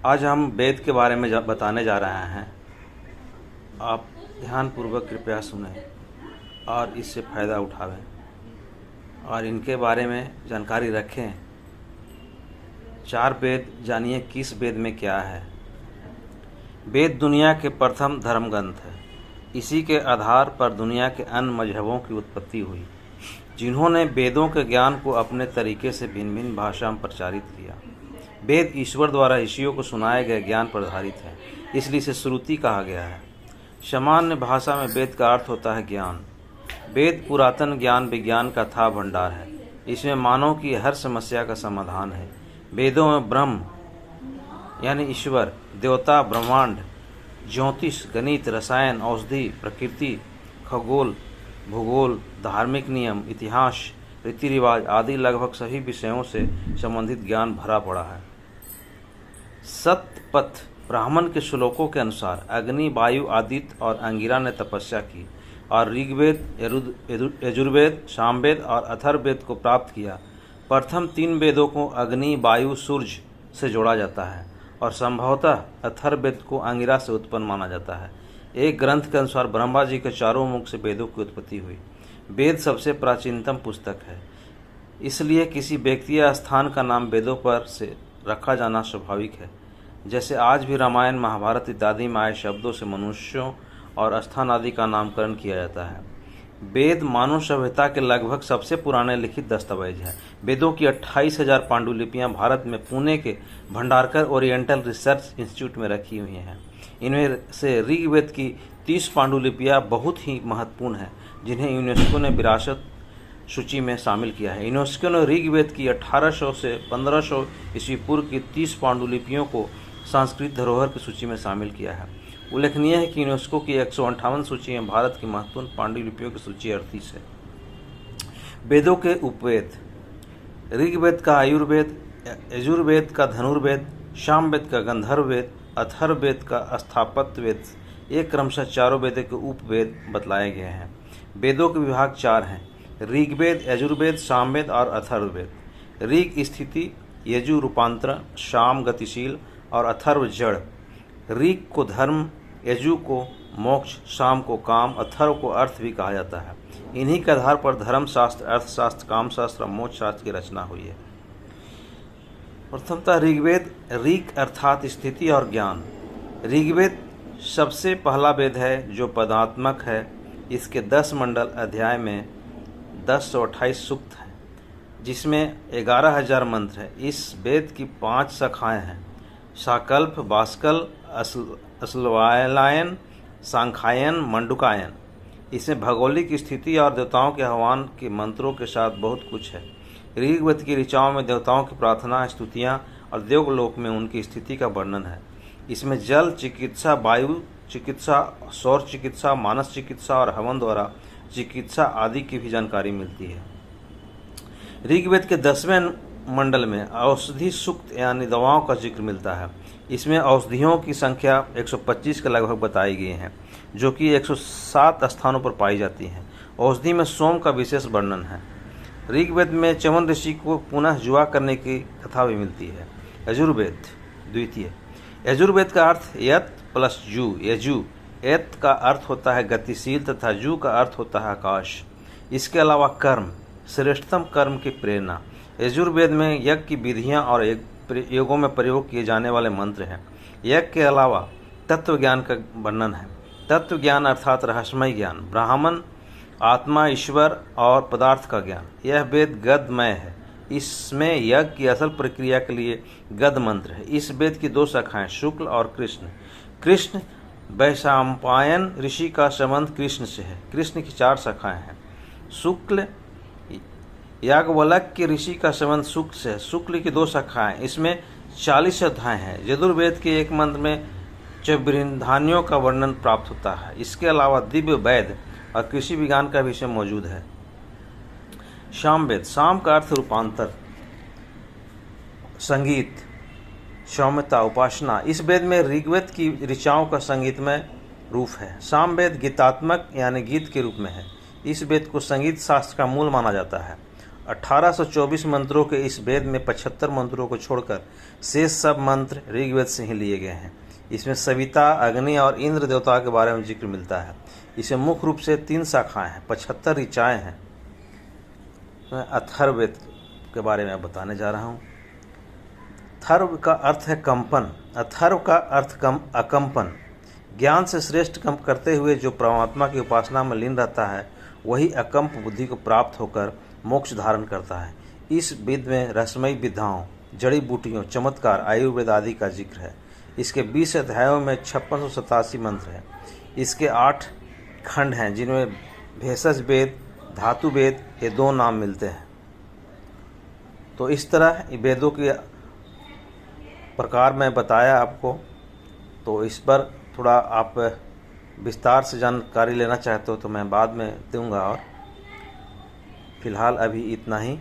आज हम वेद के बारे में बताने जा रहे हैं। आप ध्यानपूर्वक कृपया सुनें और इससे फ़ायदा उठावें और इनके बारे में जानकारी रखें। 4 वेद जानिए किस वेद में क्या है। वेद दुनिया के प्रथम धर्म ग्रंथ है। इसी के आधार पर दुनिया के अन्य मजहबों की उत्पत्ति हुई, जिन्होंने वेदों के ज्ञान को अपने तरीके से भिन्न भिन्न भाषा में प्रचारित किया। वेद ईश्वर द्वारा ऋषियों को सुनाए गए ज्ञान पर आधारित है, इसलिए इसे श्रुति कहा गया है। सामान्य भाषा में वेद का अर्थ होता है ज्ञान। वेद पुरातन ज्ञान विज्ञान का था भंडार है। इसमें मानव की हर समस्या का समाधान है। वेदों में ब्रह्म यानी ईश्वर, देवता, ब्रह्मांड, ज्योतिष, गणित, रसायन, औषधि, प्रकृति, खगोल, भूगोल, धार्मिक नियम, इतिहास, रीति रिवाज आदि लगभग सभी विषयों से संबंधित ज्ञान भरा पड़ा है। सतपथ ब्राह्मण के श्लोकों के अनुसार अग्नि, वायु, आदित्य और अंगिरा ने तपस्या की और ऋग्वेद, यजुर्वेद, सामवेद और अथर्ववेद को प्राप्त किया। प्रथम 3 वेदों को अग्नि, वायु, सूर्य से जोड़ा जाता है और संभवतः अथर्ववेद को अंगिरा से उत्पन्न माना जाता है। एक ग्रंथ के अनुसार ब्रह्मा जी के चारों मुख से वेदों की उत्पत्ति हुई। वेद सबसे प्राचीनतम पुस्तक है, इसलिए किसी व्यक्ति या स्थान का नाम वेदों पर से रखा जाना स्वाभाविक है। जैसे आज भी रामायण, महाभारत इत्यादि में आए शब्दों से मनुष्यों और स्थान आदि का नामकरण किया जाता है। वेद मानव सभ्यता के लगभग सबसे पुराने लिखित दस्तावेज है। वेदों की 28,000 पांडुलिपियां भारत में पुणे के भंडारकर ओरिएंटल रिसर्च इंस्टीट्यूट में रखी हुई हैं। इनमें से ऋग्वेद की 30 पांडुलिपियां बहुत ही महत्वपूर्ण हैं, जिन्हें यूनेस्को ने विरासत सूची में शामिल किया है। यूनेस्को ने ऋग्वेद की 1800 से 1500 ईस्वी पूर्व की 30 पांडुलिपियों को सांस्कृतिक धरोहर की सूची में शामिल किया है। उल्लेखनीय है कि यूनेस्को की 158 सूची में भारत की महत्वपूर्ण पांडुलिपियों की सूची 38 है। वेदों के उपवेद: ऋग्वेद का आयुर्वेद, यजुर्वेद का धनुर्वेद, सामवेद का गंधर्ववेद, अथर्ववेद का स्थापत्य वेद, एक क्रमशः चारों वेदों के उपवेद बतलाए गए हैं। वेदों के विभाग 4 हैं: ऋग्वेद, यजुर्वेद, सामवेद और अथर्ववेद। ऋग स्थिति, यजु रूपांतरण, साम गतिशील और अथर्व जड़। ऋग को धर्म, यजु को मोक्ष, साम को काम, अथर्व को अर्थ भी कहा जाता है। इन्हीं के आधार पर धर्मशास्त्र, अर्थशास्त्र, कामशास्त्र और मोक्ष शास्त्र की रचना हुई है। प्रथमतः ऋग्वेद। ऋग अर्थात स्थिति और ज्ञान। ऋग्वेद सबसे पहला वेद है जो पदात्मक है। इसके 10 मंडल अध्याय में 1028 सूक्त हैं, जिसमें 11,000 मंत्र हैं। इस वेद की 5 शाखाएं हैं: शाकल्प, बाष्कल, अश्वलायन, सांख्यायन, मंडूकायन। इसमें भौगोलिक स्थिति और देवताओं के आह्वान के मंत्रों के साथ बहुत कुछ है। ऋग्वेद की ऋचाओं में देवताओं की प्रार्थना, स्तुतियाँ और देवलोक में उनकी स्थिति का वर्णन है। इसमें जल चिकित्सा, वायु चिकित्सा, सौर चिकित्सा, मानस चिकित्सा और हवन द्वारा चिकित्सा आदि की भी जानकारी मिलती है। ऋग्वेद के 10वें मंडल में औषधि सूक्त यानी दवाओं का जिक्र मिलता है। इसमें औषधियों की संख्या 125 के लगभग बताई गई है, जो कि 107 स्थानों पर पाई जाती हैं। औषधि में सोम का विशेष वर्णन है। ऋग्वेद में च्यवन ऋषि को पुनः जुआ करने की कथा भी मिलती है। यजुर्वेद द्वितीय। यजुर्वेद का अर्थ यत प्लस जू, यजु। यत का अर्थ होता है गतिशील तथा जू का अर्थ होता है आकाश। इसके अलावा कर्म, श्रेष्ठतम कर्म की प्रेरणा। यजुर्वेद में यज्ञ की विधियां और योगों में प्रयोग किए जाने वाले मंत्र हैं। यज्ञ के अलावा तत्व ज्ञान का वर्णन है। तत्व ज्ञान अर्थात रहस्यमय ज्ञान, ब्राह्मण, आत्मा, ईश्वर और पदार्थ का ज्ञान। यह वेद गद्यमय है। इसमें यज्ञ की असल प्रक्रिया के लिए गद्य मंत्र है। इस वेद की 2 शाखाएं शुक्ल और कृष्ण। कृष्ण वैशंपायन ऋषि का संबंध कृष्ण से है। कृष्ण की 4 शाखाएं हैं। शुक्ल याज्ञवल्क्य ऋषि का संबंध शुक्ल से है। शुक्ल की 2 शाखाएं, इसमें 40 अध्याय हैं। यजुर्वेद के एक मंत्र में चबृंधानियों का वर्णन प्राप्त होता है। इसके अलावा दिव्य वैद और कृषि विज्ञान का विषय मौजूद है। सामवेद। साम का अर्थ रूपांतर, संगीत, सौम्यता, उपासना। इस वेद में ऋग्वेद की ऋचाओं का संगीतमय रूप है। सामवेद गीतात्मक यानी गीत के रूप में है। इस वेद को संगीत शास्त्र का मूल माना जाता है। 1824 मंत्रों के इस वेद में 75 मंत्रों को छोड़कर शेष सब मंत्र ऋग्वेद से ही लिए गए हैं। इसमें सविता, अग्नि और इंद्र देवता के बारे में जिक्र मिलता है। इसमें मुख्य रूप से 3 शाखाएं हैं, 75 ऋचाएं हैं। मैं अथर्ववेद के बारे में बताने जा रहा हूँ। अथर्व का अर्थ है कंपन। अथर्व का अर्थ अकंपन। ज्ञान से श्रेष्ठ कम करते हुए जो परमात्मा की उपासना में लीन रहता है वही अकंप बुद्धि को प्राप्त होकर मोक्ष धारण करता है। इस वेद में रहस्यमयी विद्याओं, जड़ी बूटियों, चमत्कार, आयुर्वेद आदि का जिक्र है। इसके 20 अध्यायों में 5687 मंत्र हैं। इसके 8 खंड हैं जिनमें भेषज वेद, धातु वेद ये 2 नाम मिलते हैं। तो इस तरह वेदों के प्रकार मैं बताया आपको। तो इस पर थोड़ा आप विस्तार से जानकारी लेना चाहते हो तो मैं बाद में दूंगा, और फिलहाल अभी इतना ही।